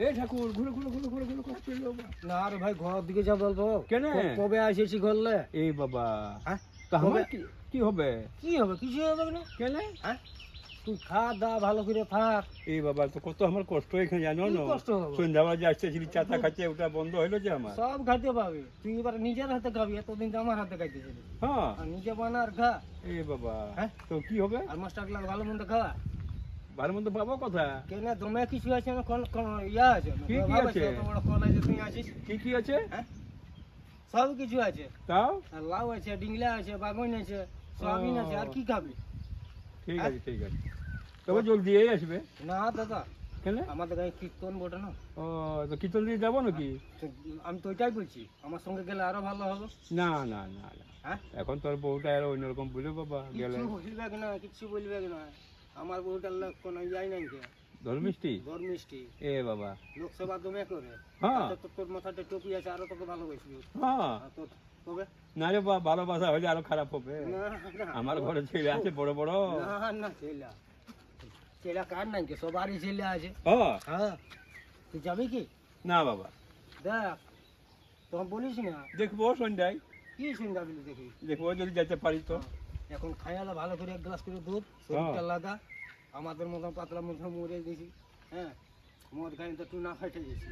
এ ঠাকুর ঘুরে ঘুরে ঘুরে ঘুরে ঘুরে কষ্ট হইলো বাবা। না রে ভাই ঘর দিকে যা বলবো কেন? কবে আসেছি ঘরলে? এই বাবা হ্যাঁ তা কবে? আমার কি হবে? কি হবে? কিছু হবে না। কেন? হ্যাঁ তুই খা দা ভালো করে থাক। এই বাবা তো কত আমার কষ্ট এখানে জানো কি না, কষ্ট হবে? সন্ধ্যাবেলা যে আসতেছিলি চাটা খাচ্ছে ওটা বন্ধ হইলো যে আমার। সব খাইতে পাবি, তুই এবার নিজের হাতে খাবি, এতদিন তো আমার হাতে খাইতেছিলি। হ্যাঁ আর নিজে বানা আর খা। এই বাবা হ্যাঁ? তো কি হবে? আর মাস্টার ক্লাস ভালো মন্দ খা। ভালো মন্দ পাবো কথা? কেন দমে কিছু আছে না? কোন কোন ইয়া আছে না? কি কি ভাব আছে? এত বড় কলেজে তুই আসিস। কি কি আছে? হ্যাঁ সব কিছু আছে। তাও আর লাউ আছে, ডিংলা আছে, বাগন আছে, সয়াবিন আছে, আর কি খাবি? ঠিক হ্যাঁ? আছে ঠিক আছে, তবে জলদি এই আসবে। না দাদা কেন? আমাদের গায়ে কীর্তন বটে না। ও তো কীর্তন দিয়ে যাবো নাকি? তো আমি তো ওইটাই বলছি, আমার সঙ্গে গেলে আরো ভালো হবে। না না না না, হ্যাঁ এখন তোর বউটা আর অন্যরকম বলে বাবা গেলে। কিছু বলবে না, কিছু বলবে না। আমার বউটার লোক কোনো যাই নাই কে ধর মিষ্টি। ঘর মিষ্টি এ বাবা লোকসভা দমে করে। হ্যাঁ তাতে তো তোর মাথাতে টুপি আছে, আরো তোকে ভালোবাসবি। হ্যাঁ। আর তোর তবে না রে বাবা, ভালোবাসা হলে আরো খারাপ হবে। না না আমার ঘরে ছেলে আছে বড় বড়। না না ছেলা ছেলা কার নাই কে? সবারই ছেলে আছে। ও হ্যাঁ তুই যাবি কি? না বাবা, দেখ তখন বলিস না। দেখবো সন্ধ্যায়, কি শুনবি বলি দেখি। দেখবো যদি যেতে পারি তো। এখন খাইয়ালে ভালো করে এক গ্লাস করে দুধ শরীরটা লাগা। আমাদের মতন পাতলা মতন মরে গেছি। হ্যাঁ মদ খাই তো তুই না খাইতে গেছি।